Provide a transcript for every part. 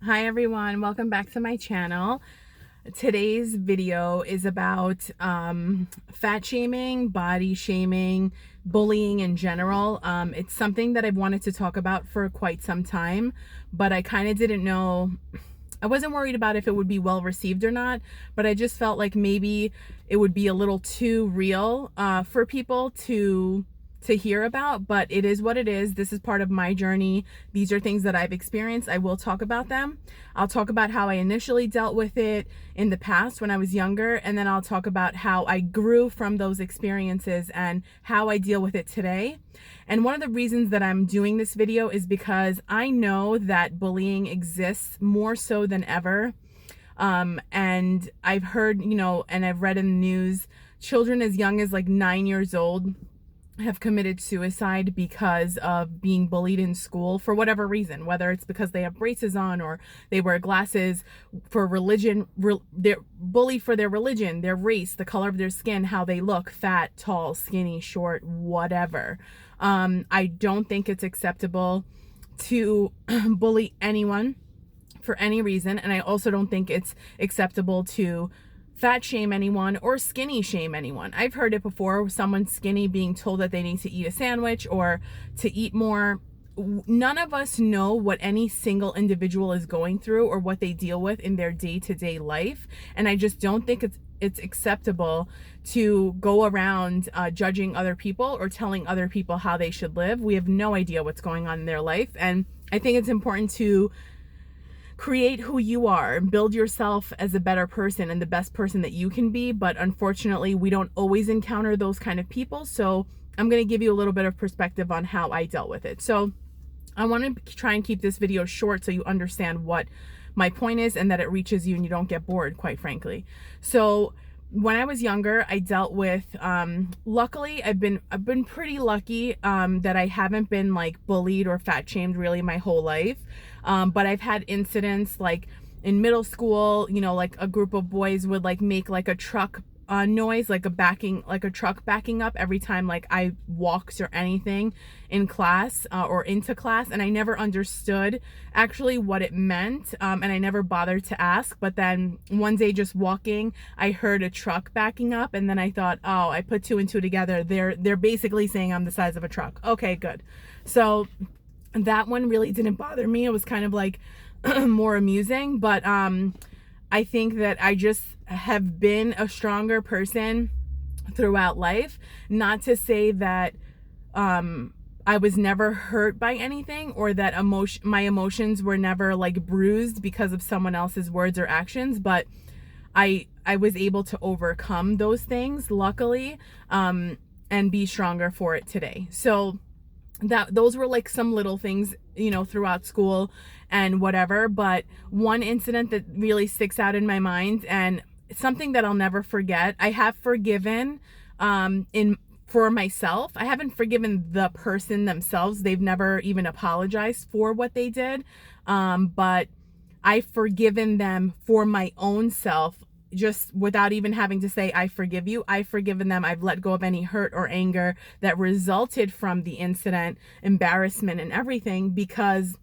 Hi everyone, welcome back to my channel. Today's video is about fat shaming, body shaming, bullying in general. It's something that I've wanted to talk about for quite some time, but I kind of didn't know. I wasn't worried about if it would be well received or not, but I just felt like maybe it would be a little too real for people to hear about, but it is what it is. This is part of my journey. These are things that I've experienced. I will talk about them. I'll talk about how I initially dealt with it in the past when I was younger, and then I'll talk about how I grew from those experiences and how I deal with it today. And one of the reasons that I'm doing this video is because I know that bullying exists more so than ever. And I've heard, and I've read in the news, children as young as like 9 years old have committed suicide because of being bullied in school for whatever reason, whether it's because they have braces on or they wear glasses for religion. They're bullied for their religion, their race, the color of their skin, how they look, fat, tall, skinny, short, whatever. I don't think it's acceptable to bully anyone for any reason, and I also don't think it's acceptable to fat shame anyone or skinny shame anyone. I've heard it before, someone skinny being told that they need to eat a sandwich or to eat more. None of us know what any single individual is going through or what they deal with in their day-to-day life, and I just don't think it's acceptable to go around judging other people or telling other people how they should live. We have no idea what's going on in their life, and I think it's important to create who you are, build yourself as a better person and the best person that you can be. But unfortunately, we don't always encounter those kind of people. So I'm going to give you a little bit of perspective on how I dealt with it. So I want to try and keep this video short so you understand what my point is and that it reaches you and you don't get bored, quite frankly. So when I was younger, I dealt with, luckily, I've been pretty lucky that I haven't been like bullied or fat shamed really my whole life. But I've had incidents like in middle school, like a group of boys would like make like a truck noise, like a truck backing up every time like I walked or anything in class or into class, and I never understood actually what it meant, and I never bothered to ask. But then one day just walking, I heard a truck backing up, and then I thought, oh, I put two and two together. They're basically saying I'm the size of a truck. Okay, good. So that one really didn't bother me. It was kind of like more amusing, but I think that I just have been a stronger person throughout life. Not to say that I was never hurt by anything or that my emotions were never like bruised because of someone else's words or actions, but I was able to overcome those things, luckily, and be stronger for it today. So those were like some little things, throughout school and whatever. But one incident that really sticks out in my mind, and something that I'll never forget, I have forgiven for myself. I haven't forgiven the person themselves. They've never even apologized for what they did. But I've forgiven them for my own self, just without even having to say, I forgive you. I've forgiven them. I've let go of any hurt or anger that resulted from the incident, embarrassment and everything, because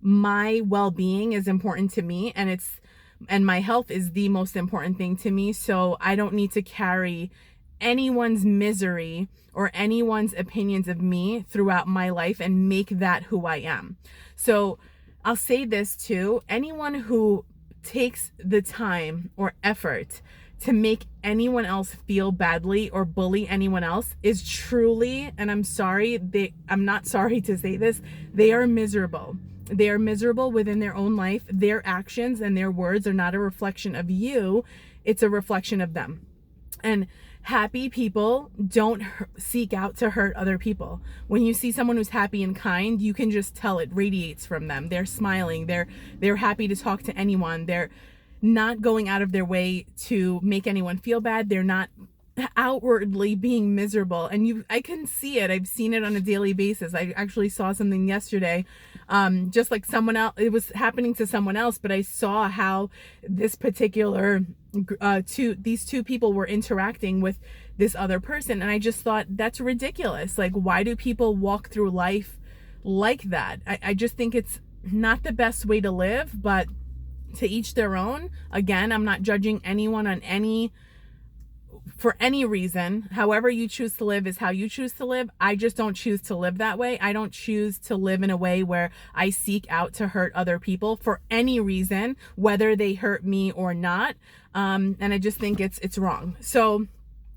my well-being is important to me, and my health is the most important thing to me. So I don't need to carry anyone's misery or anyone's opinions of me throughout my life and make that who I am. So I'll say this too, anyone who takes the time or effort to make anyone else feel badly or bully anyone else is truly, and I'm not sorry to say this, they are miserable. They are miserable within their own life. Their actions and their words are not a reflection of you. It's a reflection of them. And happy people don't seek out to hurt other people. When you see someone who's happy and kind, you can just tell it radiates from them. They're smiling. They're happy to talk to anyone. They're not going out of their way to make anyone feel bad. They're not outwardly being miserable, and I can see it. I've seen it on a daily basis. I actually saw something yesterday, just like someone else, it was happening to someone else, but I saw how this particular these two people were interacting with this other person, and I just thought, that's ridiculous. Like, why do people walk through life like that? I just think it's not the best way to live, but to each their own. Again, I'm not judging anyone on for any reason. However you choose to live is how you choose to live. I just don't choose to live that way. I don't choose to live in a way where I seek out to hurt other people for any reason, whether they hurt me or not. And I just think it's wrong. So,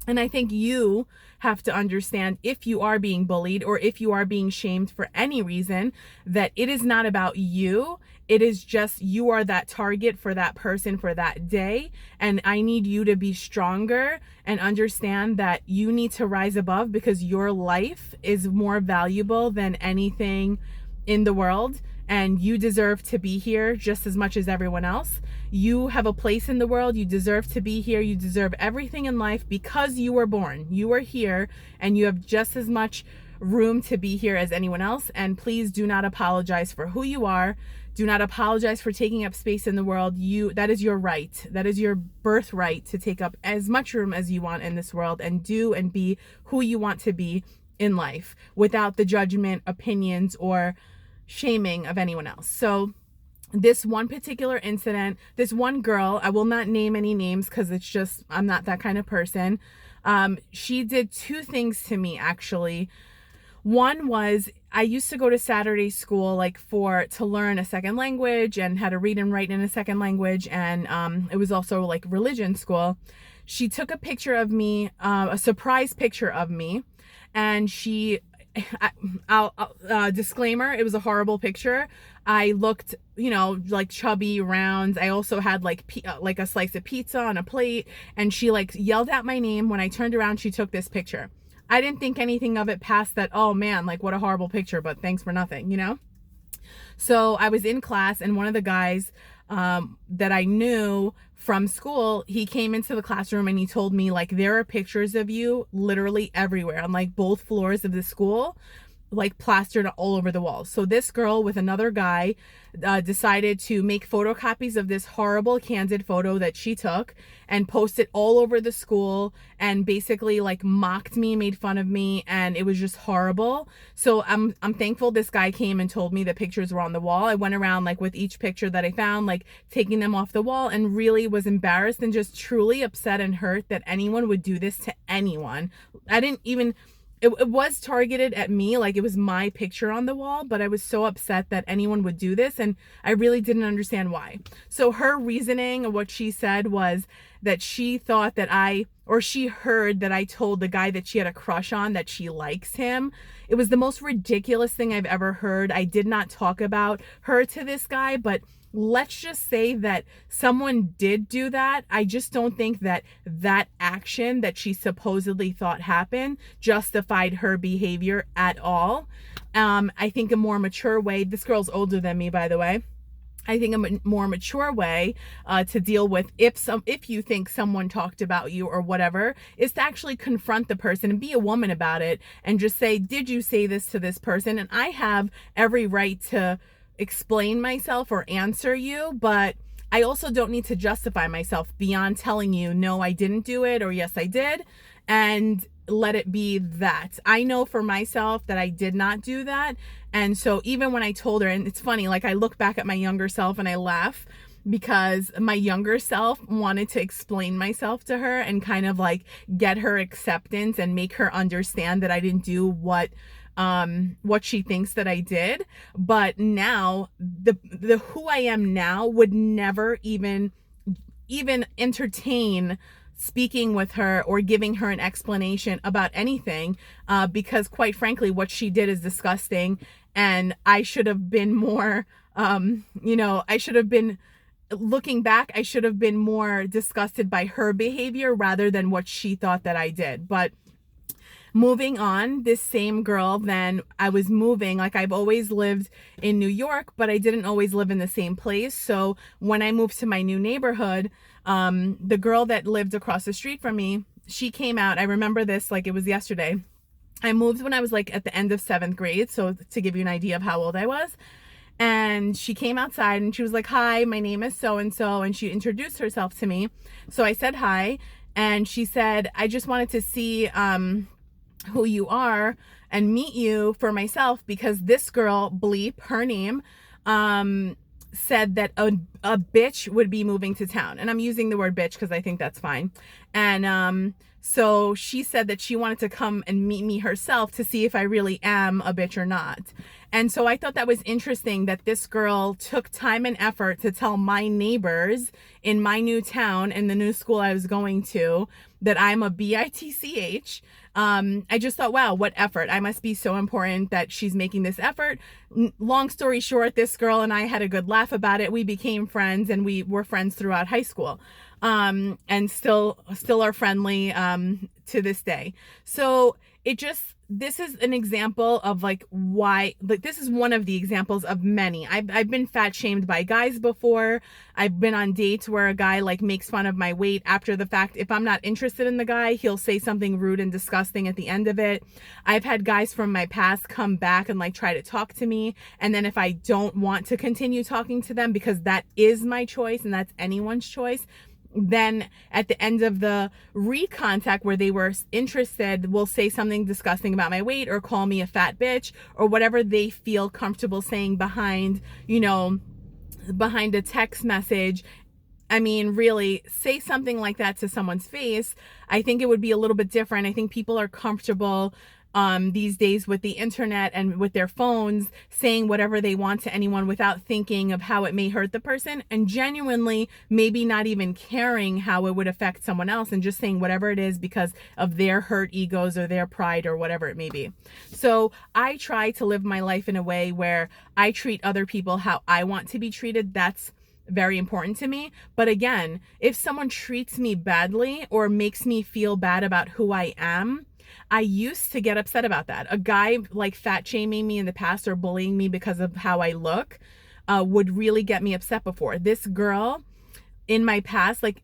and I think you have to understand, if you are being bullied or if you are being shamed for any reason, that it is not about you. It is just you are that target for that person for that day. And I need you to be stronger and understand that you need to rise above, because your life is more valuable than anything in the world. And you deserve to be here just as much as everyone else. You have a place in the world. You deserve to be here. You deserve everything in life because you were born. You are here and you have just as much room to be here as anyone else. And please do not apologize for who you are. Do not apologize for taking up space in the world. That is your right. That is your birthright to take up as much room as you want in this world and do and be who you want to be in life without the judgment, opinions, or shaming of anyone else. So this one particular incident, this one girl, I will not name any names because it's just, I'm not that kind of person. She did two things to me, actually. One was, I used to go to Saturday school to learn a second language and how to read and write in a second language. And it was also like religion school. She took a picture of me, a surprise picture of me. And disclaimer, it was a horrible picture. I looked, like chubby, round. I also had like a slice of pizza on a plate, and she yelled out my name. When I turned around, she took this picture. I didn't think anything of it past that, oh man, what a horrible picture, but thanks for nothing, So I was in class, and one of the guys that I knew from school, he came into the classroom and he told me, there are pictures of you literally everywhere on both floors of the school, plastered all over the walls. So this girl with another guy decided to make photocopies of this horrible candid photo that she took and post it all over the school, and basically mocked me, made fun of me, and it was just horrible. So I'm thankful this guy came and told me the pictures were on the wall. I went around with each picture that I found, taking them off the wall, and really was embarrassed and just truly upset and hurt that anyone would do this to anyone. I didn't even, it was targeted at me, it was my picture on the wall, but I was so upset that anyone would do this, and I really didn't understand why. So her reasoning, what she said, was that she thought that she heard that I told the guy that she had a crush on that she likes him. It was the most ridiculous thing I've ever heard. I did not talk about her to this guy, but let's just say that someone did do that. I just don't think that action that she supposedly thought happened justified her behavior at all. I think a more mature way, this girl's older than me, by the way, I think a more mature way to deal with if you think someone talked about you or whatever, is to actually confront the person and be a woman about it and just say, did you say this to this person? And I have every right to explain myself or answer you, but I also don't need to justify myself beyond telling you, no, I didn't do it, or yes, I did, and let it be that. I know for myself that I did not do that. And so even when I told her, and it's funny, I look back at my younger self and I laugh, because my younger self wanted to explain myself to her and kind of get her acceptance and make her understand that I didn't do what she thinks that I did. But now the who I am now would never even entertain speaking with her or giving her an explanation about anything, because quite frankly, what she did is disgusting, and I should have been more, looking back, I should have been more disgusted by her behavior rather than what she thought that I did. But moving on, this same girl, then I was moving, I've always lived in New York, but I didn't always live in the same place. So when I moved to my new neighborhood, the girl that lived across the street from me, she came out. I remember this it was yesterday. I moved when I was at the end of 7th grade. So to give you an idea of how old I was. And she came outside and she was like, hi, my name is so-and-so. And she introduced herself to me. So I said hi. And she said, I just wanted to see who you are and meet you for myself, because this girl, bleep her name, said that a bitch would be moving to town. And I'm using the word bitch because I think that's fine. And so she said that she wanted to come and meet me herself to see if I really am a bitch or not. And so I thought that was interesting that this girl took time and effort to tell my neighbors in my new town and the new school I was going to that I'm a bitch. I just thought, wow, what effort. I must be so important that she's making this effort. Long story short, this girl and I had a good laugh about it. We became friends, and we were friends throughout high school, and still are friendly to this day. So this is an example of like why, like, this is one of the examples of many. I've been fat shamed by guys before. I've been on dates where a guy like makes fun of my weight after the fact. If I'm not interested in the guy, he'll say something rude and disgusting at the end of it. I've had guys from my past come back and like try to talk to me. And then if I don't want to continue talking to them, because that is my choice and that's anyone's choice, then at the end of the recontact where they were interested, will say something disgusting about my weight or call me a fat bitch or whatever they feel comfortable saying behind a text message. I mean, really, say something like that to someone's face. I think it would be a little bit different. I think people are comfortable these days with the internet and with their phones saying whatever they want to anyone without thinking of how it may hurt the person, and genuinely maybe not even caring how it would affect someone else, and just saying whatever it is because of their hurt egos or their pride or whatever it may be. So I try to live my life in a way where I treat other people how I want to be treated. That's very important to me. But again, if someone treats me badly or makes me feel bad about who I am, I used to get upset about that. A guy like fat shaming me in the past or bullying me because of how I look would really get me upset before. This girl in my past, like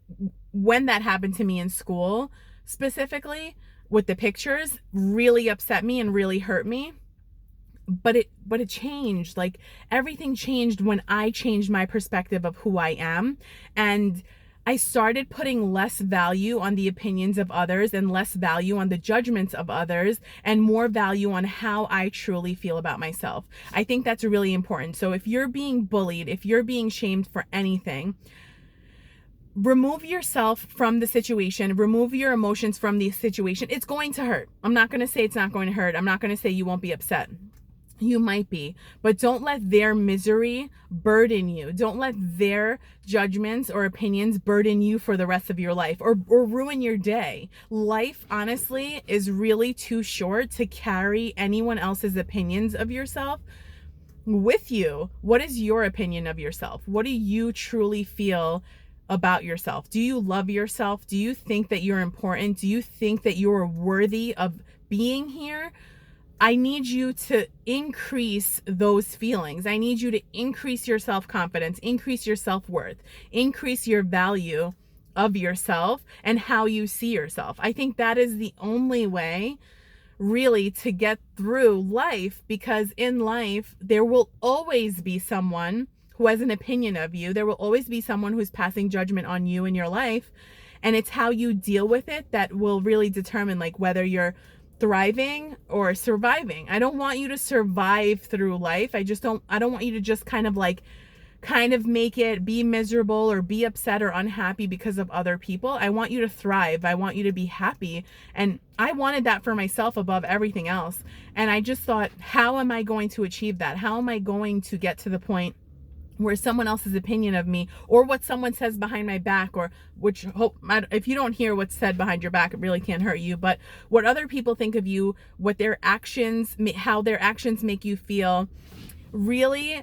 when that happened to me in school, specifically with the pictures, really upset me and really hurt me. But it changed. Like everything changed when I changed my perspective of who I am. And I started putting less value on the opinions of others and less value on the judgments of others and more value on how I truly feel about myself. I think that's really important. So if you're being bullied, if you're being shamed for anything, remove yourself from the situation, remove your emotions from the situation. It's going to hurt. I'm not going to say it's not going to hurt. I'm not going to say you won't be upset. You might be, but don't let their misery burden you. Don't let their judgments or opinions burden you for the rest of your life or ruin your day. Life, honestly, is really too short to carry anyone else's opinions of yourself with you. What is your opinion of yourself? What do you truly feel about yourself? Do you love yourself? Do you think that you're important? Do you think that you're worthy of being here? I need you to increase those feelings. I need you to increase your self-confidence, increase your self-worth, increase your value of yourself and how you see yourself. I think that is the only way really to get through life, because in life, there will always be someone who has an opinion of you. There will always be someone who's passing judgment on you in your life. And it's how you deal with it that will really determine like whether you're thriving or surviving. I don't want you to survive through life. I don't want you to just kind of make it be miserable or be upset or unhappy because of other people. I want you to thrive. I want you to be happy. And I wanted that for myself above everything else. And I just thought, how am I going to achieve that? How am I going to get to the point where someone else's opinion of me or what someone says behind my back, or if you don't hear what's said behind your back, it really can't hurt you, but what other people think of you, what their actions, how their actions make you feel, really,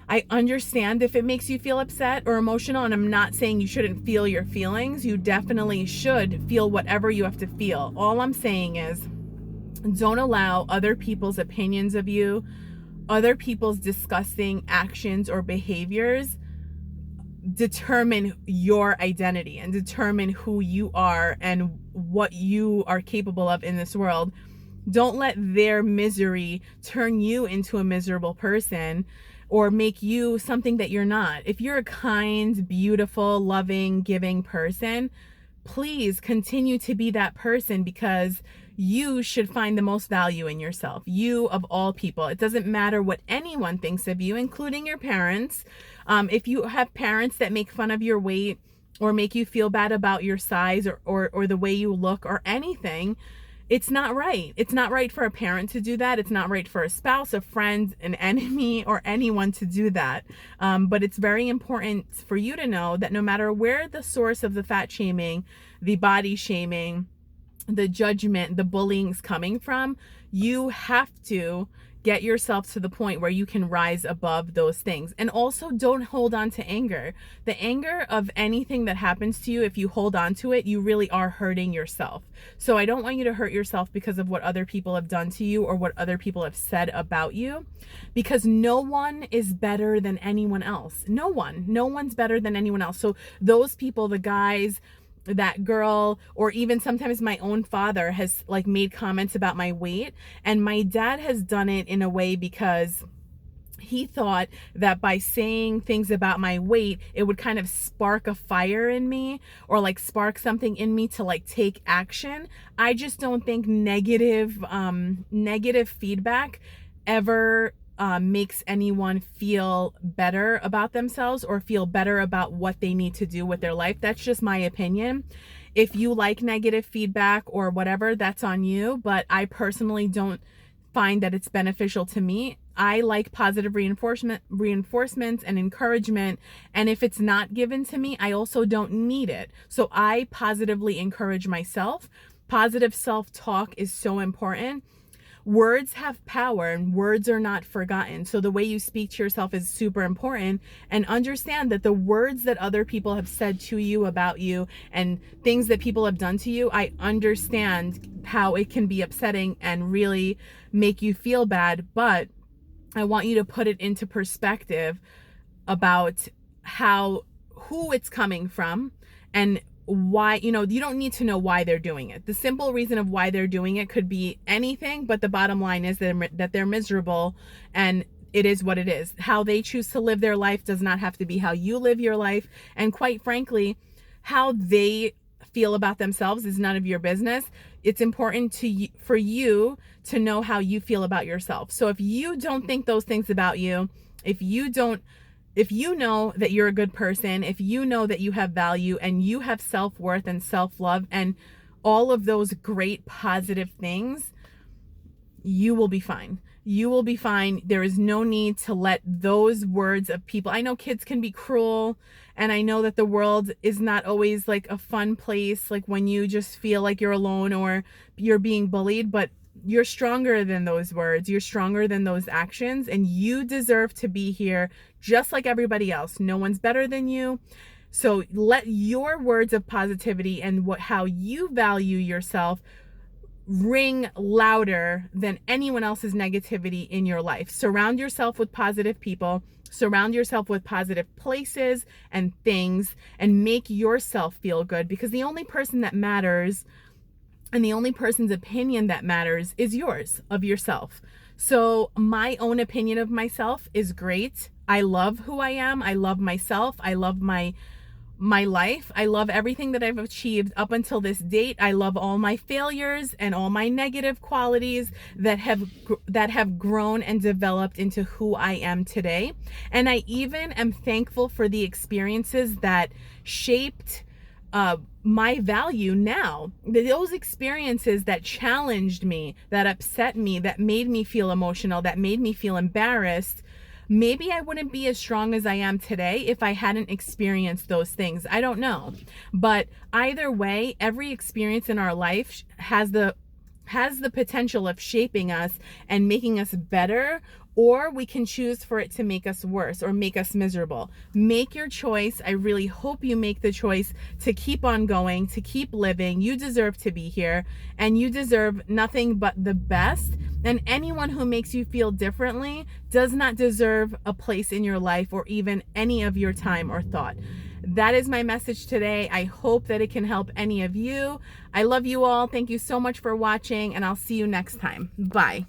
I understand if it makes you feel upset or emotional, and I'm not saying you shouldn't feel your feelings. You definitely should feel whatever you have to feel. All I'm saying is don't allow other people's opinions of you, other people's disgusting actions or behaviors determine your identity and determine who you are and what you are capable of in this world. Don't let their misery turn you into a miserable person or make you something that you're not. If you're a kind, beautiful, loving, giving person, please continue to be that person, because you should find the most value in yourself. You of all people. It doesn't matter what anyone thinks of you, including your parents. If you have parents that make fun of your weight or make you feel bad about your size or the way you look or anything, it's not right. It's not right for a parent to do that. It's not right for a spouse, a friend, an enemy, or anyone to do that. But it's very important for you to know that no matter where the source of the fat shaming, the body shaming, the judgment, the bullying is coming from, you have to get yourself to the point where you can rise above those things. And also, don't hold on to anger. The anger of anything that happens to you, if you hold on to it, you really are hurting yourself. So I don't want you to hurt yourself because of what other people have done to you or what other people have said about you, because no one is better than anyone else. No one's better than anyone else. So those people, the guys, that girl, or even sometimes my own father has like made comments about my weight, and my dad has done it in a way because he thought that by saying things about my weight, it would kind of spark a fire in me, or like spark something in me to like take action. I just don't think negative feedback ever makes anyone feel better about themselves or feel better about what they need to do with their life. That's just my opinion. If you like negative feedback or whatever, that's on you. But I personally don't find that it's beneficial to me. I like positive reinforcements and encouragement. And if it's not given to me, I also don't need it. So I positively encourage myself. Positive self-talk is so important. Words have power and words are not forgotten. So the way you speak to yourself is super important, and understand that the words that other people have said to you about you and things that people have done to you, I understand how it can be upsetting and really make you feel bad, but I want you to put it into perspective about who it's coming from and why. You don't need to know why they're doing it. The simple reason of why they're doing it could be anything, but the bottom line is that they're miserable, and it is what it is. How they choose to live their life does not have to be how you live your life. And quite frankly, how they feel about themselves is none of your business. It's important for you to know how you feel about yourself. So if you don't think those things about you, if you know that you're a good person, if you know that you have value and you have self-worth and self-love and all of those great positive things, you will be fine. You will be fine. There is no need to let those words of people. I know kids can be cruel, and I know that the world is not always like a fun place, like when you just feel like you're alone or you're being bullied, but you're stronger than those words. You're stronger than those actions, and you deserve to be here just like everybody else. No one's better than you. So let your words of positivity and how you value yourself ring louder than anyone else's negativity in your life. Surround yourself with positive people. Surround yourself with positive places and things, and make yourself feel good, because the only person that matters and the only person's opinion that matters is yours, of yourself. So my own opinion of myself is great. I love who I am. I love myself. I love my life. I love everything that I've achieved up until this date. I love all my failures and all my negative qualities that have grown and developed into who I am today. And I even am thankful for the experiences that shaped my value now. Those experiences that challenged me, that upset me, that made me feel emotional, that made me feel embarrassed. Maybe I wouldn't be as strong as I am today if I hadn't experienced those things. I don't know. But either way, every experience in our life has the potential of shaping us and making us better, or we can choose for it to make us worse or make us miserable. Make your choice. I really hope you make the choice to keep on going, to keep living. You deserve to be here, and you deserve nothing but the best. And anyone who makes you feel differently does not deserve a place in your life or even any of your time or thought. That is my message today. I hope that it can help any of you. I love you all. Thank you so much for watching, and I'll see you next time. Bye.